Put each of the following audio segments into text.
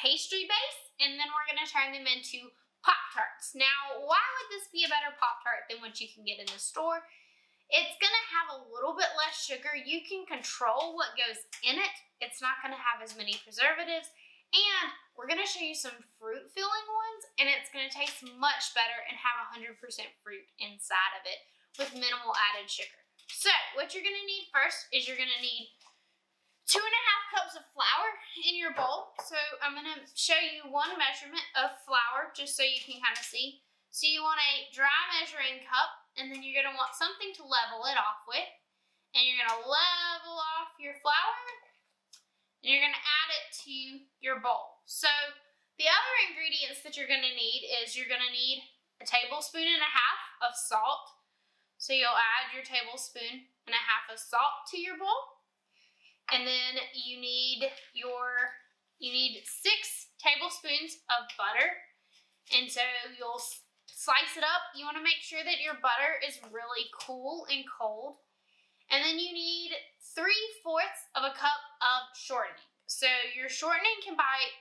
pastry base, and then we're gonna turn them into Pop-Tarts. Now, why would this be a better Pop-Tart than what you can get in the store? It's gonna have a little bit less sugar. You can control what goes in it. It's not gonna have as many preservatives, and we're gonna show you some fruit filling ones, and it's gonna taste much better and have 100% fruit inside of it with minimal added sugar. So, what you're gonna need first is you're gonna need 2.5 cups of flour in your bowl. So I'm gonna show you one measurement of flour just so you can kind of see. So you want a dry measuring cup, and then you're gonna want something to level it off with. And you're gonna level off your flour, and you're gonna add it to your bowl. So the other ingredients that you're gonna need is you're gonna need a 1.5 tablespoons of salt. So you'll add your 1.5 tablespoons of salt to your bowl. And then you need 6 tablespoons of butter. And so you'll slice it up. You want to make sure that your butter is really cool and cold. And then you need 3/4 of a cup of shortening. So your shortening can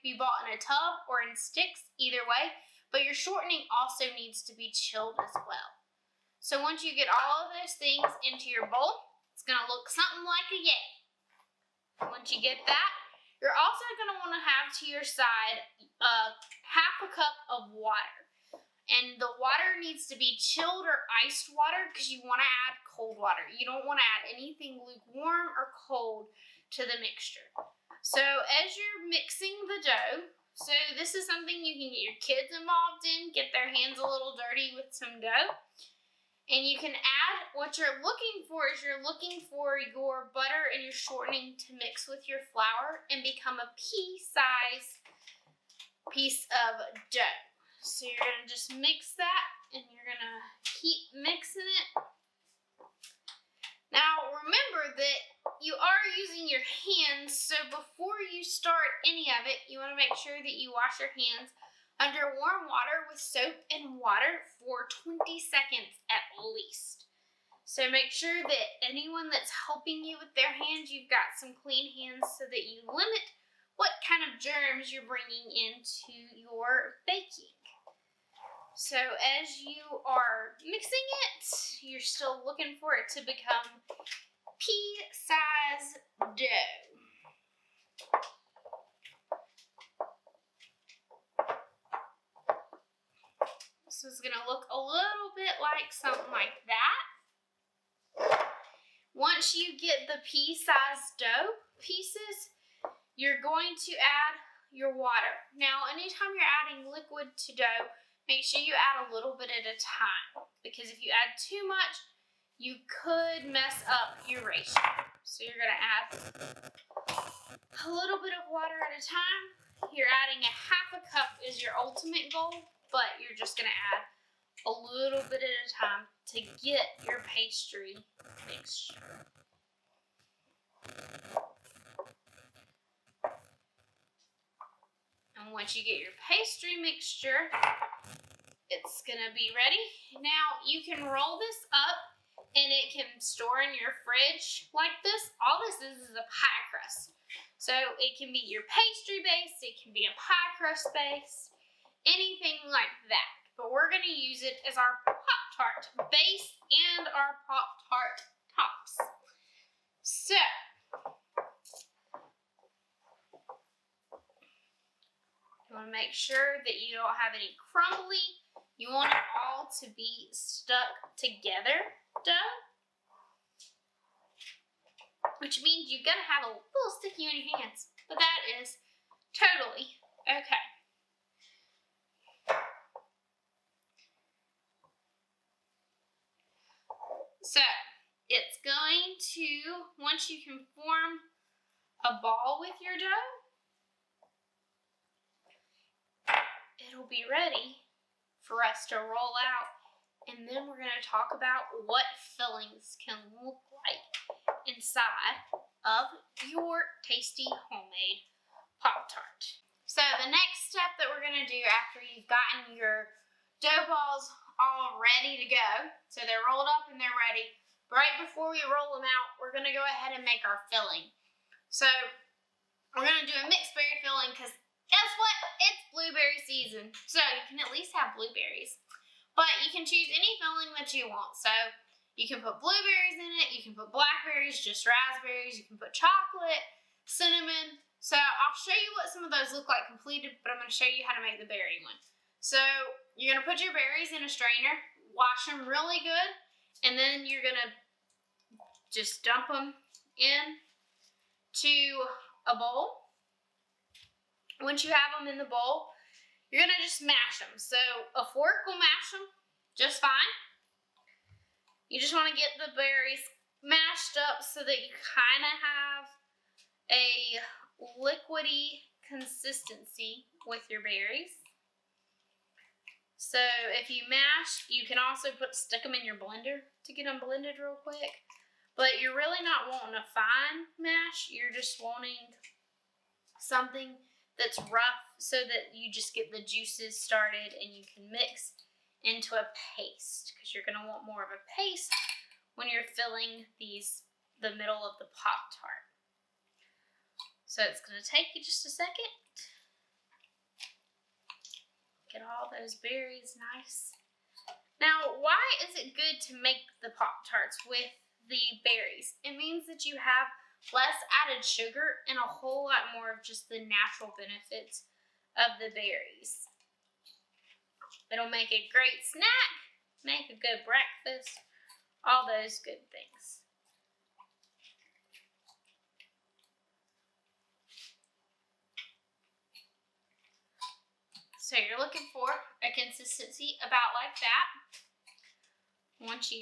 be bought in a tub or in sticks, either way. But your shortening also needs to be chilled as well. So once you get all of those things into your bowl, it's going to look something like a Yay. Once you get that, you're also going to want to have to your side 1/2 cup of water. And the water needs to be chilled or iced water because you want to add cold water. You don't want to add anything lukewarm or cold to the mixture. So as you're mixing the dough, so this is something you can get your kids involved in, get their hands a little dirty with some dough. And you can add, what you're looking for is you're looking for your butter and your shortening to mix with your flour and become a pea-sized piece of dough. So you're going to just mix that, and you're going to keep mixing it. Now remember that you are using your hands, so before you start any of it, you want to make sure that you wash your hands under warm water with soap and water for 20 seconds at least. So make sure that anyone that's helping you with their hands, you've got some clean hands so that you limit what kind of germs you're bringing into your baking. So as you are mixing it, you're still looking for it to become pea-sized dough. So it's going to look a little bit like something like that. Once you get the pea-sized dough pieces, you're going to add your water. Now, anytime you're adding liquid to dough, make sure you add a little bit at a time, because if you add too much, you could mess up your ratio. So you're going to add a little bit of water at a time. You're adding 1/2 cup is your ultimate goal, but you're just going to add a little bit at a time to get your pastry mixture. And once you get your pastry mixture, it's going to be ready. Now you can roll this up and it can store in your fridge like this. All this is a pie crust. So it can be your pastry base, it can be a pie crust base, anything like that. But we're going to use it as our Pop-Tart base and our Pop-Tart tops. So you want to make sure that you don't have any crumbly. You want it all to be stuck together dough, which means you're going to have a little sticky on your hands, but that is totally okay. So it's going to, once you can form a ball with your dough, it'll be ready for us to roll out, and then we're going to talk about what fillings can look like inside of your tasty homemade Pop-Tart. So the next step that we're going to do after you've gotten your dough balls all ready to go, so they're rolled up and they're ready, right before we roll them out, we're going to go ahead and make our filling. So we're going to do a mixed berry filling because guess what? It's blueberry season, so you can at least have blueberries. But you can choose any filling that you want. So you can put blueberries in it, you can put blackberries, just raspberries, you can put chocolate, cinnamon. So I'll show you what some of those look like completed, but I'm going to show you how to make the berry one. So you're going to put your berries in a strainer, wash them really good, and then you're going to just dump them into a bowl. Once you have them in the bowl, you're going to just mash them. So a fork will mash them just fine. You just want to get the berries mashed up so that you kind of have a liquidy consistency with your berries. So if you mash, you can also stick them in your blender to get them blended real quick. But you're really not wanting a fine mash. You're just wanting something that's rough so that you just get the juices started and you can mix into a paste, because you're going to want more of a paste when you're filling the middle of the Pop-Tart. So it's going to take you just a second. Get all those berries nice. Now, why is it good to make the Pop-Tarts with the berries? It means that you have less added sugar and a whole lot more of just the natural benefits of the berries. It'll make a great snack, make a good breakfast, all those good things. So you're looking for a consistency about like that. Once you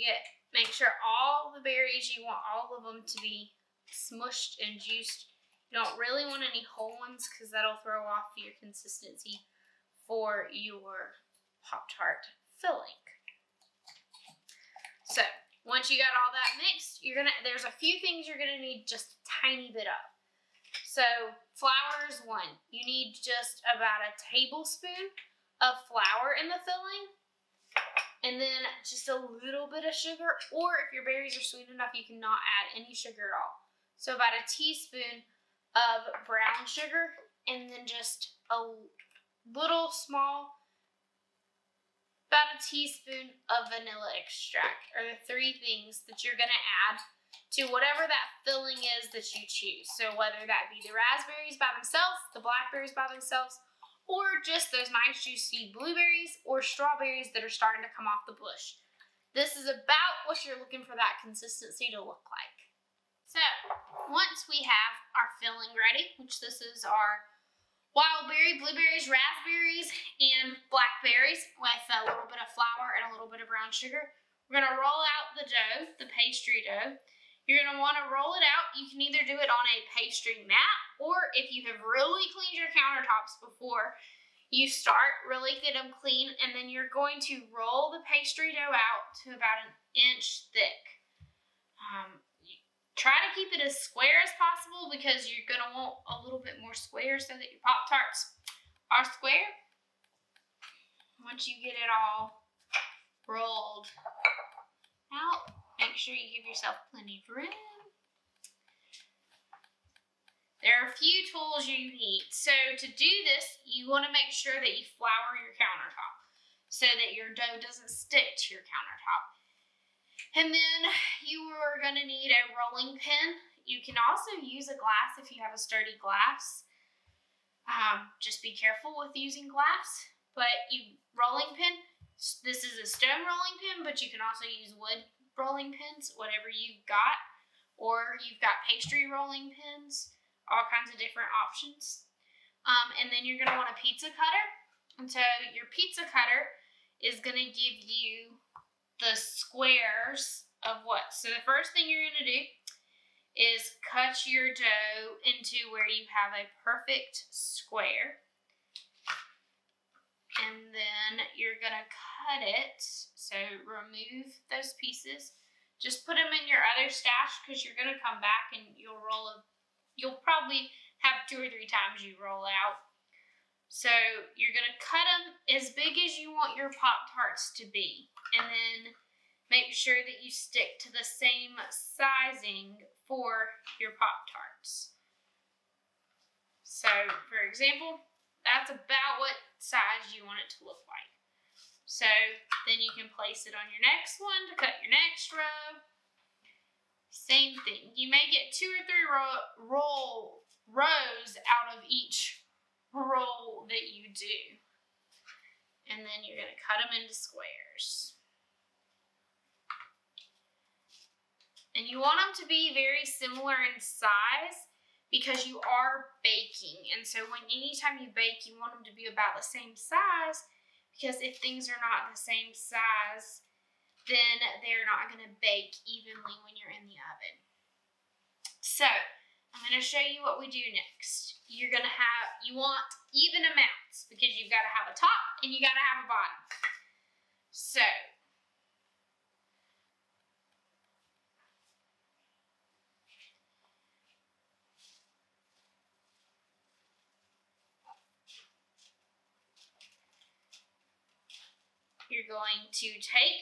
make sure all the berries, you want all of them to be smushed and juiced. You don't really want any whole ones because that'll throw off your consistency for your Pop-Tart filling. So once you got all that mixed, there's a few things you're gonna need just a tiny bit of. So flour is one. You need just about a tablespoon of flour in the filling, and then just a little bit of sugar, or if your berries are sweet enough, you cannot add any sugar at all. So about a teaspoon of brown sugar, and then just a little small, about a teaspoon of vanilla extract are the three things that you're going to add to whatever that filling is that you choose. So whether that be the raspberries by themselves, the blackberries by themselves, or just those nice juicy blueberries or strawberries that are starting to come off the bush. This is about what you're looking for that consistency to look like. So once we have our filling ready, which this is our wild berry, blueberries, raspberries, and blackberries with a little bit of flour and a little bit of brown sugar, we're going to roll out the dough, the pastry dough. You're going to want to roll it out. You can either do it on a pastry mat, or if you have really cleaned your countertops before you start, really get them clean, and then you're going to roll the pastry dough out to about 1 inch thick. Try to keep it as square as possible because you're going to want a little bit more square so that your Pop-Tarts are square. Once you get it all rolled out, make sure you give yourself plenty of room. There are a few tools you need. So to do this, you want to make sure that you flour your countertop so that your dough doesn't stick to your countertop. And then you are going to need a rolling pin. You can also use a glass if you have a sturdy glass. Just be careful with using glass. But rolling pin, this is a stone rolling pin, but you can also use wood rolling pins, whatever you've got. Or you've got pastry rolling pins, all kinds of different options. And then you're going to want a pizza cutter. And so your pizza cutter is going to give you the squares of what? So the first thing you're going to do is cut your dough into where you have a perfect square. And then you're going to cut it. So remove those pieces. Just put them in your other stash because you're going to come back and you'll probably have 2 or 3 times you roll out. So you're going to cut them as big as you want your Pop-Tarts to be. And then make sure that you stick to the same sizing for your Pop-Tarts. So, for example, that's about what size you want it to look like. So then you can place it on your next one to cut your next row. Same thing. You may get 2 or 3 rows out of each roll that you do. And then you're going to cut them into squares. And you want them to be very similar in size because you are baking. And so anytime you bake, you want them to be about the same size, because if things are not the same size, then they're not going to bake evenly when you're in the oven. So I'm going to show you what we do next. You want even amounts because you've got to have a top and you got to have a bottom. So you're going to pick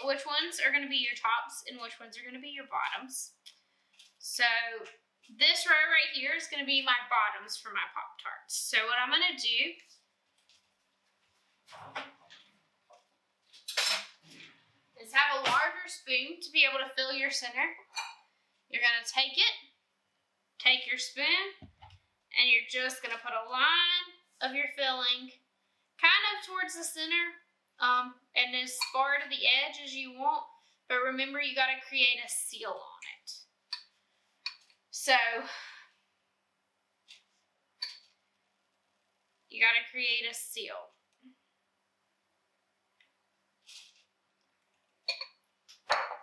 which ones are going to be your tops and which ones are going to be your bottoms. So this row right here is going to be my bottoms for my Pop-Tarts. So what I'm going to do is have a larger spoon to be able to fill your center. You're going to take your spoon, and you're just going to put a line of your filling kind of towards the center, and as far to the edge as you want, but remember you got to create a seal on it. So you got to create a seal.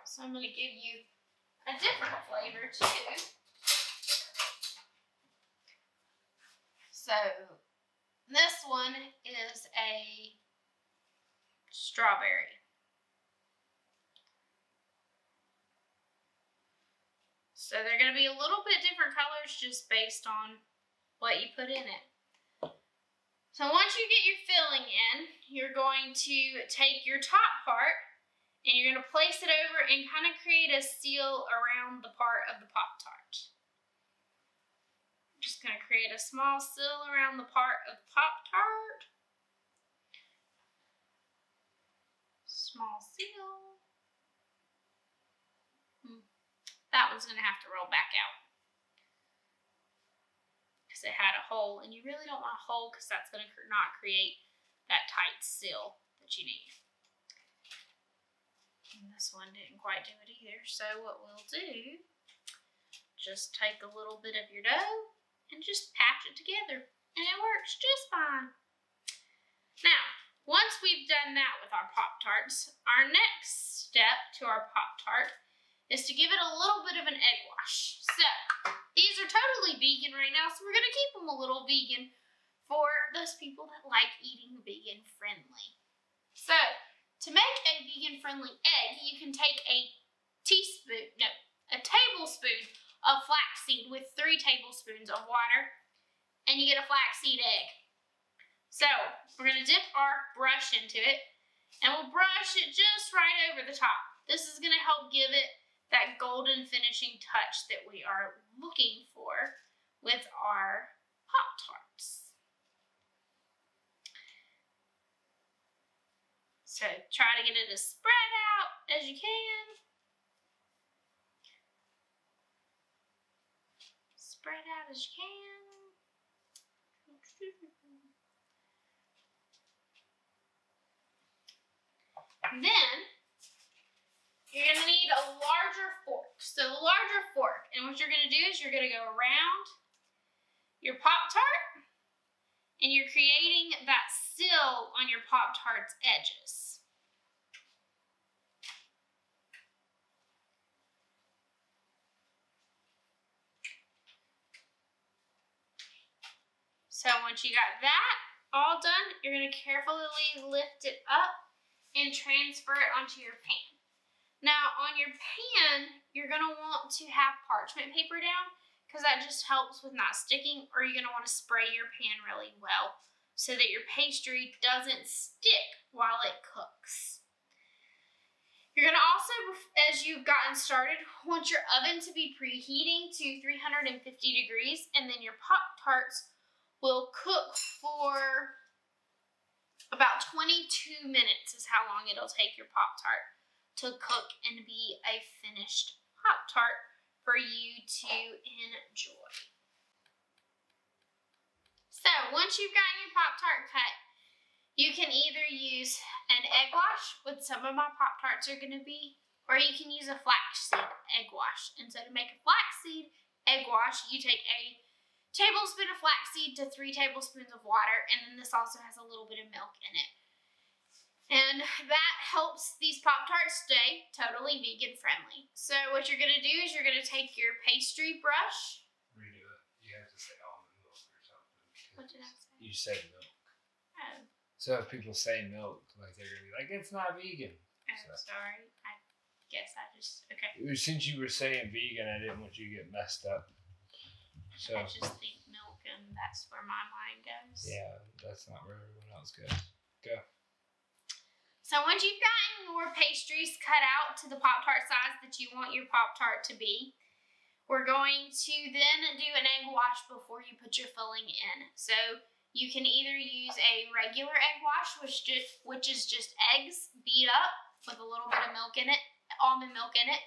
So I'm going to give you a different flavor too. So this one is a strawberry. So they're going to be a little bit different colors just based on what you put in it. So once you get your filling in, you're going to take your top part and you're going to place it over and kind of create a seal around the part of the Pop-Tart. I'm just going to create a small seal around the part of the Pop-Tart. Small seal. That one's going to have to roll back out because it had a hole, and you really don't want a hole because that's going to not create that tight seal that you need. And this one didn't quite do it either, so what we'll do, just take a little bit of your dough and just patch it together, and it works just fine. Now, once we've done that with our Pop-Tarts, our next step to our Pop-Tart is to give it a little bit of an egg wash. So, these are totally vegan right now, so we're going to keep them a little vegan for those people that like eating vegan friendly. So, to make a vegan friendly egg, you can take a tablespoon of flaxseed with 3 tablespoons of water, and you get a flaxseed egg. So, we're going to dip our brush into it, and we'll brush it just right over the top. This is going to help give it that golden finishing touch that we are looking for with our Pop-Tarts. So try to get it as spread out as you can. Spread out as you can. Then you're going to need a larger fork. So the larger fork, and what you're going to do is you're going to go around your Pop-Tart, and you're creating that seal on your Pop-Tart's edges. So once you got that all done, you're going to carefully lift it up and transfer it onto your pan. Now, on your pan, you're going to want to have parchment paper down because that just helps with not sticking, or you're going to want to spray your pan really well so that your pastry doesn't stick while it cooks. You're going to also, as you've gotten started, want your oven to be preheating to 350 degrees, and then your Pop-Tarts will cook for about 22 minutes is how long it'll take your Pop-Tart to cook and be a finished Pop-Tart for you to enjoy. So once you've gotten your Pop-Tart cut, you can either use an egg wash, which some of my Pop-Tarts are going to be, or you can use a flaxseed egg wash. And so to make a flaxseed egg wash, you take a tablespoon of flaxseed to 3 tablespoons of water, and then this also has a little bit of milk in it. And that helps these Pop-Tarts stay totally vegan friendly. So what you're going to do is you're going to take your pastry brush. Redo it. You have to say almond milk or something. What did I say? You said milk. Oh. So if people say milk, like they're going to be like, it's not vegan. Oh, sorry. I guess I just, okay. Since you were saying vegan, I didn't want you to get messed up. So I just think milk, and that's where my mind goes. Yeah, that's not where everyone else goes. Go. So once you've gotten your pastries cut out to the Pop-Tart size that you want your Pop-Tart to be, we're going to then do an egg wash before you put your filling in. So you can either use a regular egg wash, which is just eggs beat up with a little bit of milk in it, almond milk in it.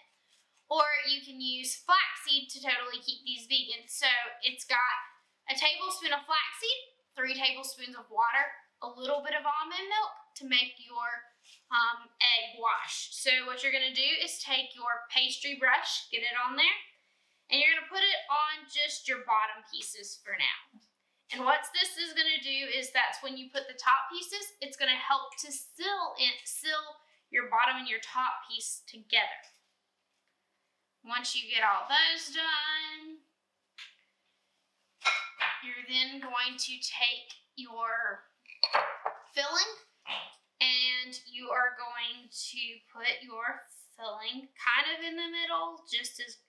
Or you can use flaxseed to totally keep these vegan. So it's got a tablespoon of flaxseed, 3 tablespoons of water, a little bit of almond milk to make your egg wash. So what you're going to do is take your pastry brush, get it on there, and you're going to put it on just your bottom pieces for now. And what this is going to do is that's when you put the top pieces, it's going to help to seal your bottom and your top piece together. Once you get all those done, you're then going to take your filling and you are going to put your filling kind of in the middle, just as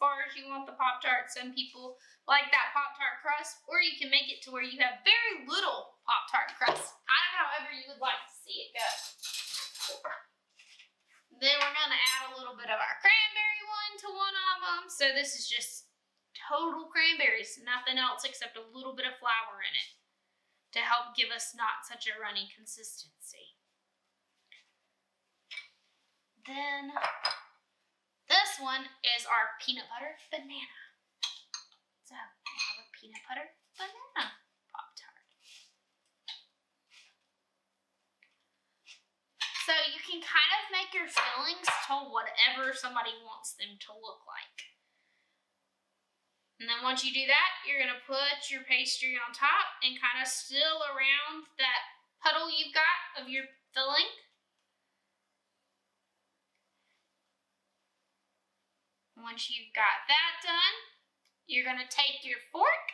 far as you want the Pop-Tart. Some people like that Pop-Tart crust, or you can make it to where you have very little Pop-Tart crust. However you would like to see it go. Then we're going to add a little bit of our cranberry one to one of them. So this is just total cranberries, nothing else except a little bit of flour in it to help give us not such a runny consistency. Then this one is our peanut butter banana. So I have a peanut butter banana Pop-Tart. So you can kind of make your fillings to whatever somebody wants them to look like. And then once you do that, you're going to put your pastry on top and kind of still around that puddle you've got of your filling. Once you've got that done, you're going to take your fork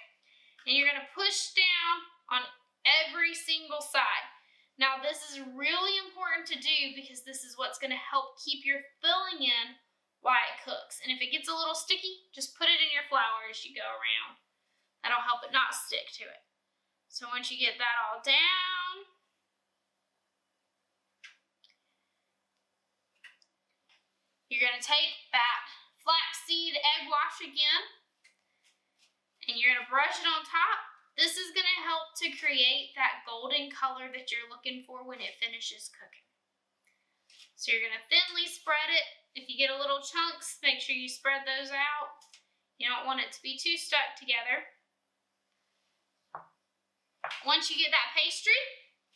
and you're going to push down on every single side. Now this is really important to do because this is what's going to help keep your filling in while it cooks. And if it gets a little sticky, just put it in your flour as you go around. That'll help it not stick to it. So once you get that all down, you're going to take that flaxseed egg wash again, and you're going to brush it on top. This is going to help to create that golden color that you're looking for when it finishes cooking. So you're going to thinly spread it. If you get a little chunks, make sure you spread those out. You don't want it to be too stuck together. Once you get that pastry,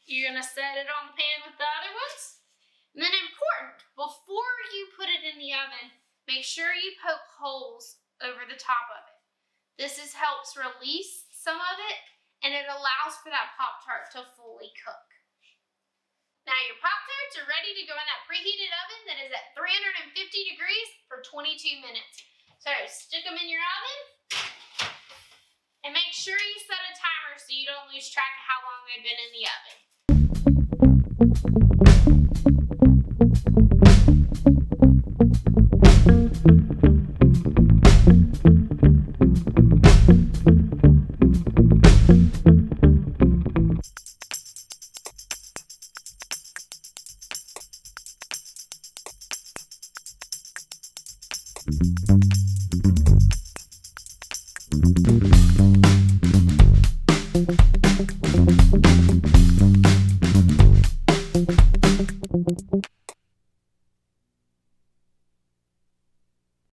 you're going to set it on the pan with the other ones. And then important, before you put it in the oven, make sure you poke holes over the top of it. This helps release some of it, and it allows for that Pop-Tart to fully cook. Now your Pop-Tarts are ready to go in that preheated oven that is at 350 degrees for 22 minutes. So stick them in your oven, and make sure you set a timer so you don't lose track of how long they've been in the oven.